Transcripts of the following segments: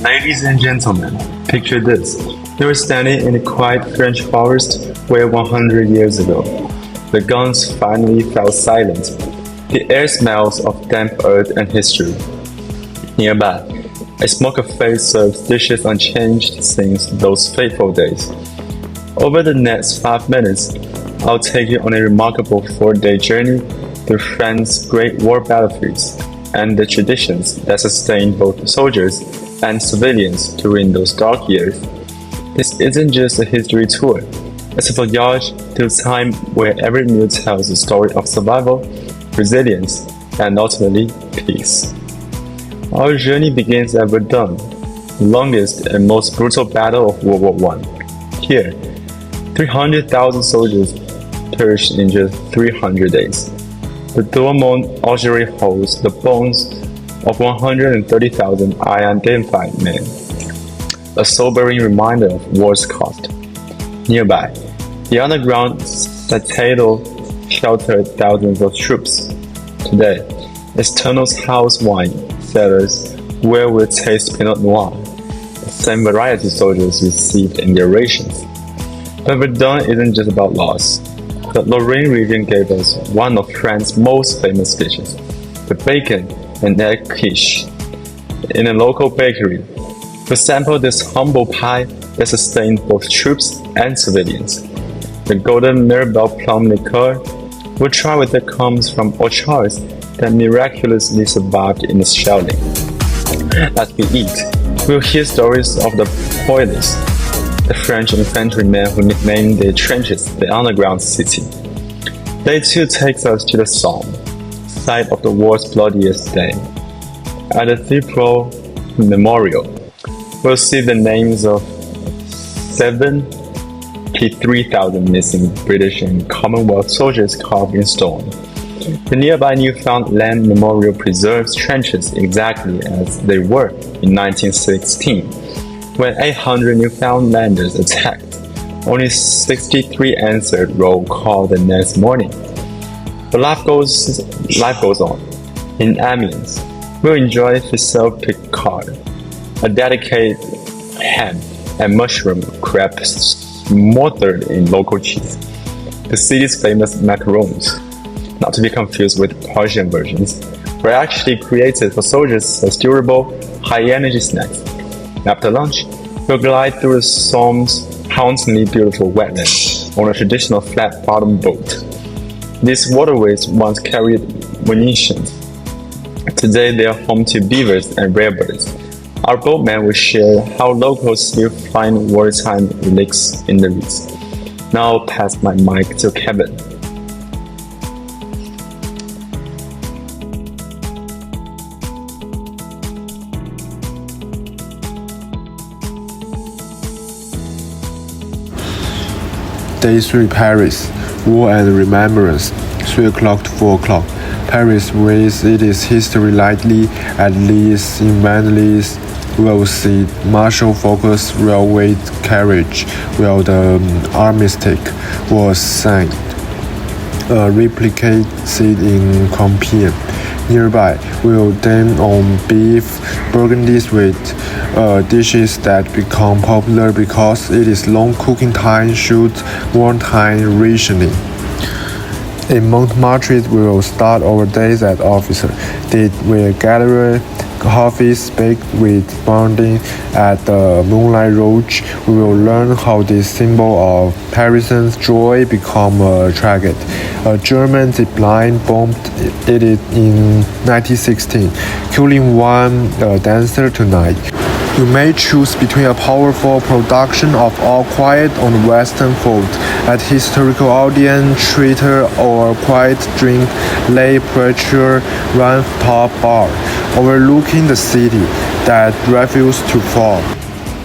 Ladies and gentlemen, picture this. You're standing in a quiet French forest where 100 years ago, the guns finally fell silent. The air smells of damp earth and history. Nearby, a smoker face serves dishes unchanged since those fateful days. Over the next 5 minutes, I'll take you on a remarkable 4-day journey through France's Great War battlefields and the traditions that sustained both soldiers and civilians during those dark years. This isn't just a history tour, it's a voyage through a time where every meal tells a story of survival, resilience, and ultimately peace. Our journey begins at Verdun, the longest and most brutal battle of World War I. Here, 300,000 soldiers perished in just 300 days. The Douaumont Augury holds the bones of 130,000 unidentified men, a sobering reminder of war's cost. Nearby, the underground citadel sheltered thousands of troops. Today, its tunnels house wine cellars where we taste Pinot Noir, the same variety soldiers received in their rations. But Verdun isn't just about loss. The Lorraine region gave us one of France's most famous dishes, the bacon and egg quiche. In a local bakery, we sampled this humble pie that sustained both troops and civilians. The golden Mirabelle plum liqueur we try what that comes from orchards that miraculously survived in the shelling. As we eat, we'll hear stories of the Poilus, the French infantrymen who nicknamed their trenches the underground city. Day 2 takes us to the Somme, site of the war's bloodiest day. At the Thiepval Memorial, we'll see the names of 73,000 missing British and Commonwealth soldiers carved in stone. The nearby Newfoundland Memorial preserves trenches exactly as they were in 1916, when 800 Newfoundlanders attacked. Only 63 answered roll call the next morning. But life goes on. In Amiens, we'll enjoy Ficelle Picard, a dedicated ham and mushroom crepe smothered in local cheese. The city's famous macarons, not to be confused with Persian versions, were actually created for soldiers as durable, high-energy snacks. After lunch, we'll glide through the Somme's hauntingly beautiful wetlands on a traditional flat-bottomed boat. These waterways once carried munitions. Today they are home to beavers and rare birds. Our boatman will share how locals still find wartime relics in the reeds. Now I'll pass my mic to Kevin. Day 3 Paris, War and Remembrance, 3 o'clock to 4 o'clock. Paris weighs its history lightly, at least in Vanlis will see Marshall Focus railway carriage while the armistice was signed. A replicate seat in Compiègne. Nearby, we'll dine on beef burgundy with dishes that become popular because it is long cooking time suits wartime rationing. In Montmartre, we will start our days at Officer. We'll gather coffees baked with bonding at the Moonlight Roach. We will learn how this symbol of Parisians' joy become a tragedy. A German zipline bombed it in 1916, killing one dancer tonight. You may choose between a powerful production of All Quiet on the Western Front at historical audience theater or a quiet drink lay pressure rooftop bar overlooking the city that refused to fall.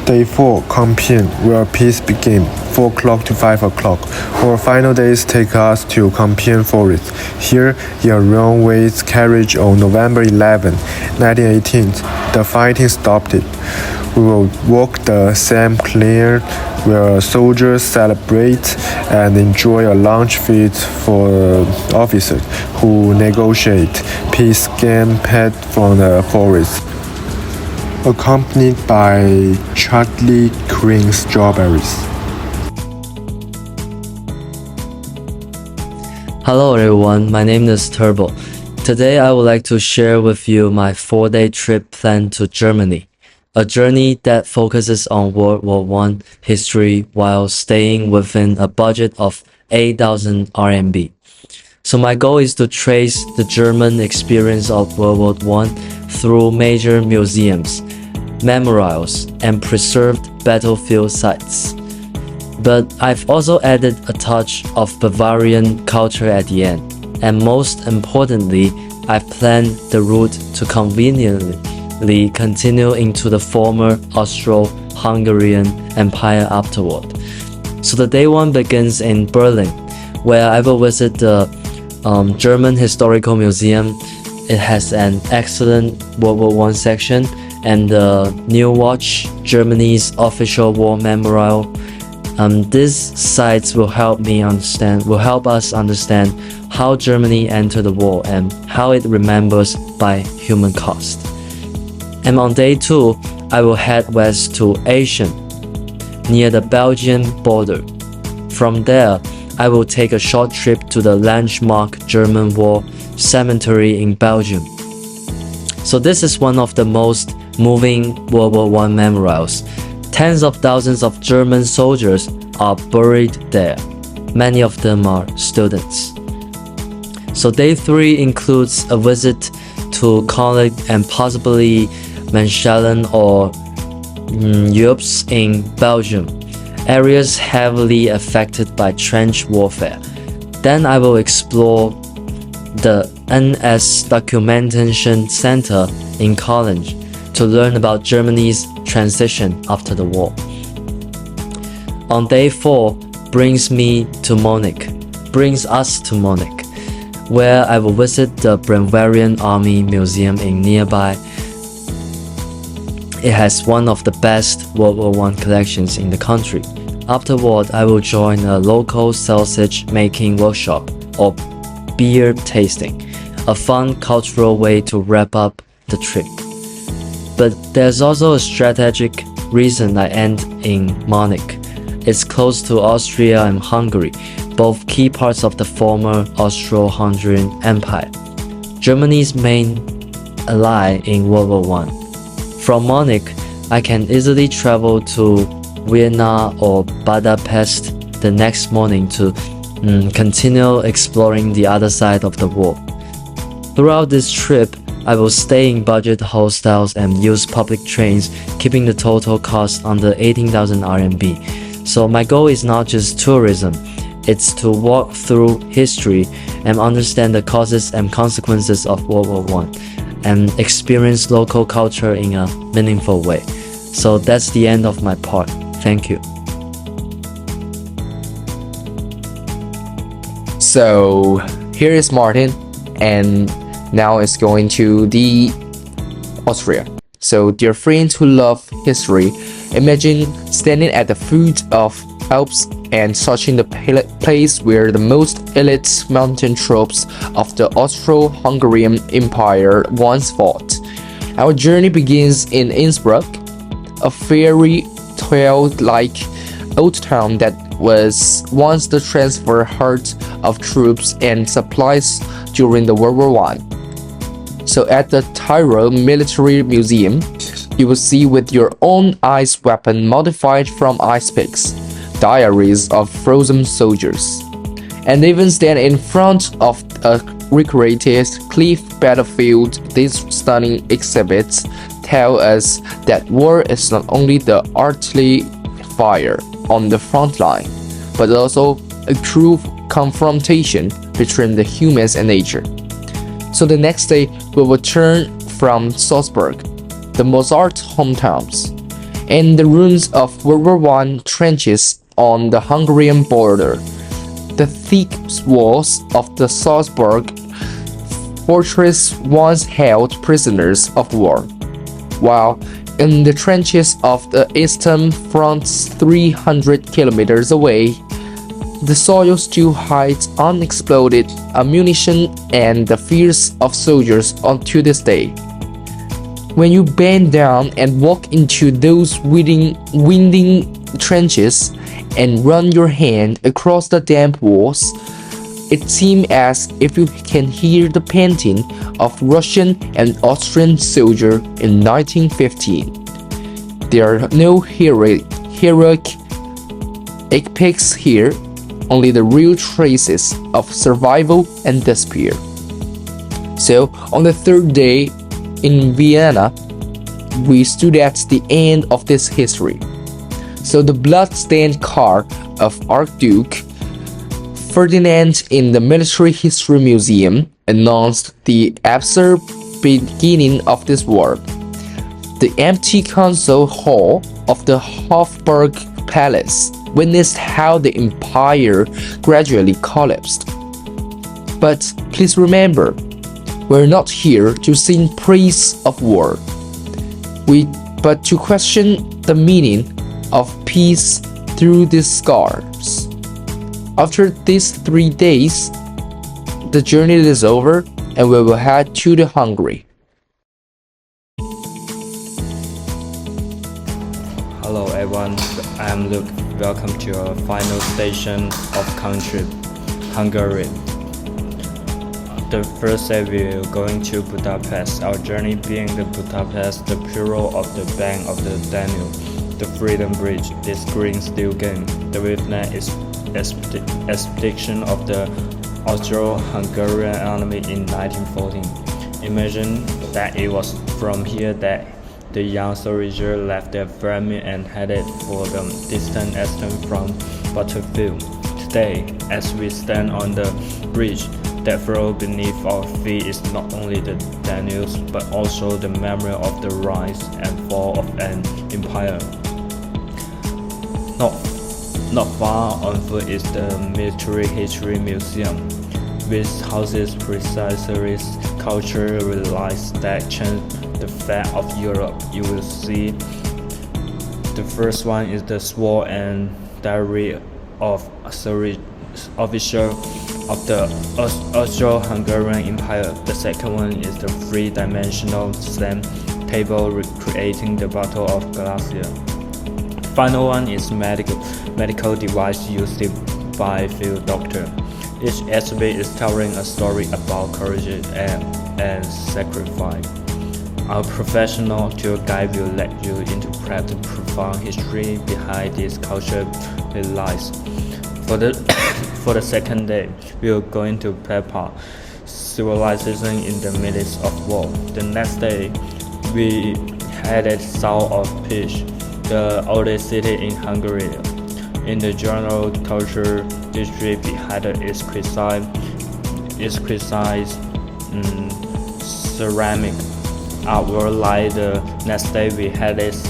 Day 4 Compiègne, where peace begins, 4 o'clock to 5 o'clock. Our final days take us to Compiègne Forest. Here, in a railway carriage on November 11, 1918, the fighting stopped. We will walk the Saint Clair, where soldiers celebrate and enjoy a lunch feast for officers who negotiate peace game paid from the forest. accompanied by Charlie cream strawberries. Hello everyone, my name is Turbo. Today I would like to share with you my 4-day trip plan to Germany, a journey that focuses on World War I history while staying within a budget of 8,000 RMB. So my goal is to trace the German experience of World War I through major museums, memorials, and preserved battlefield sites. But I've also added a touch of Bavarian culture at the end. And most importantly, I've planned the route to conveniently continue into the former Austro-Hungarian Empire afterward. So the day one begins in Berlin, where I will visit the German Historical Museum. It has an excellent World War I section and the New Watch, Germany's official war memorial. These sites will help us understand how Germany entered the war and how it remembers by human cost. And on day 2, I will head west to Aachen, near the Belgian border. From there, I will take a short trip to the landmark German War Cemetery in Belgium. So this is one of the most moving World War I memorials. Tens of thousands of German soldiers are buried there. Many of them are students. So day 3 includes a visit to Cognac and possibly Mechelen or Ypres in Belgium, areas heavily affected by trench warfare. Then I will explore the NS Documentation Center in Cologne to learn about Germany's transition after the war. On day 4 brings us to Munich, where I will visit the Bavarian Army Museum in nearby. It has one of the best World War I collections in the country. Afterward, I will join a local sausage making workshop or beer tasting, a fun cultural way to wrap up the trip. But there's also a strategic reason I end in Munich. It's close to Austria and Hungary, both key parts of the former Austro-Hungarian Empire, Germany's main ally in World War I. From Munich, I can easily travel to Vienna or Budapest the next morning to continue exploring the other side of the war. Throughout this trip, I will stay in budget hostels and use public trains, keeping the total cost under 18,000 RMB. So my goal is not just tourism, it's to walk through history and understand the causes and consequences of World War I and experience local culture in a meaningful way. So that's the end of my part. Thank you. So here is Martin, and now it's going to the Austria. So dear friends who love history, imagine standing at the foot of Alps and searching the place where the most elite mountain troops of the Austro-Hungarian Empire once fought. Our journey begins in Innsbruck, a fairy tale-like old town that was once the transfer heart of troops and supplies during the World War I. So at the Tyrol Military Museum, you will see with your own eyes weapons modified from ice picks, diaries of frozen soldiers, and even stand in front of a recreated cliff battlefield. These stunning exhibits tell us that war is not only the artillery fire on the front line, but also a true confrontation between the humans and nature. So the next day, we will turn from Salzburg, the Mozart hometowns, and the ruins of World War I trenches on the Hungarian border. The thick walls of the Salzburg fortress once held prisoners of war, while in the trenches of the Eastern Front 300 kilometers away, the soil still hides unexploded ammunition and the fears of soldiers unto this day. When you bend down and walk into those winding trenches and run your hand across the damp walls, it seems as if you can hear the panting of Russian and Austrian soldiers in 1915. There are no heroic epics here, only the real traces of survival and despair. So, on the third day in Vienna, we stood at the end of this history. So the blood-stained car of Archduke Ferdinand in the Military History Museum announced the absurd beginning of this war. The empty council hall of the Hofburg Palace witnessed how the empire gradually collapsed. But please remember, we're not here to sing praise of war, but to question the meaning of peace through these scars. After these 3 days, the journey is over and we will head to the Hungary. Hello everyone, I'm Luke. Welcome to our final station of country, Hungary. The first day we are going to Budapest. Our journey being the Budapest, the pillar of the bank of the Danube, the Freedom Bridge, this green steel game, the Vietnam expedition of the Austro-Hungarian army in 1914. Imagine that it was from here that the young soldier left their family and headed for the distant eastern front battlefield. Today, as we stand on the bridge that flows beneath our feet, is not only the Danube but also the memory of the rise and fall of an empire. Not far on foot is the Military History Museum, which houses precisely cultural relics that changed the fate of Europe. You will see the first one is the sword and diary of official of the Austro-Hungarian Empire. The second one is the three-dimensional stamp table recreating the Battle of Galatia. The final one is medical device used by field doctor. Each exhibit is telling a story about courage and sacrifice. Our professional tour guide will let you interpret the profound history behind these cultural relics. For the second day, we are going to Pepa, civilization in the midst of war. The next day, we headed south of Pest, the oldest city in Hungary. In the general culture district behind it is precise ceramic artwork. Like the next day, we had this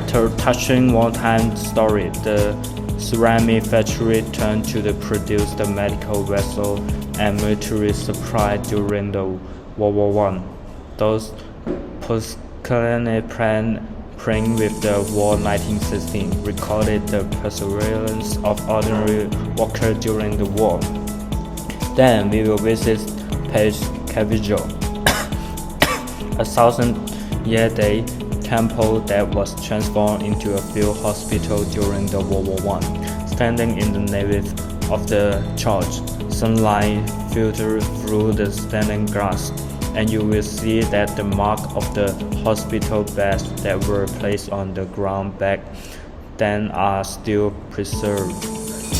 touching wartime story. The ceramic factory turned to produce the medical vessel and military supply during the World War I. Those post-colonial praying with the War 1916 recorded the perseverance of ordinary workers during the war. Then we will visit Page Cathedral, a 1,000-year temple that was transformed into a field hospital during the World War I. Standing in the nave of the church, sunlight filters through the stained glass, and you will see that the mark of the hospital beds that were placed on the ground back then are still preserved.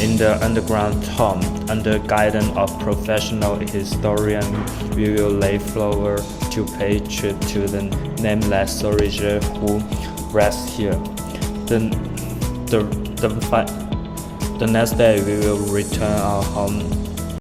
In the underground tomb, under guidance of professional historians, we will lay flowers to pay tribute to the nameless soldier who rests here. The next day, we will return our home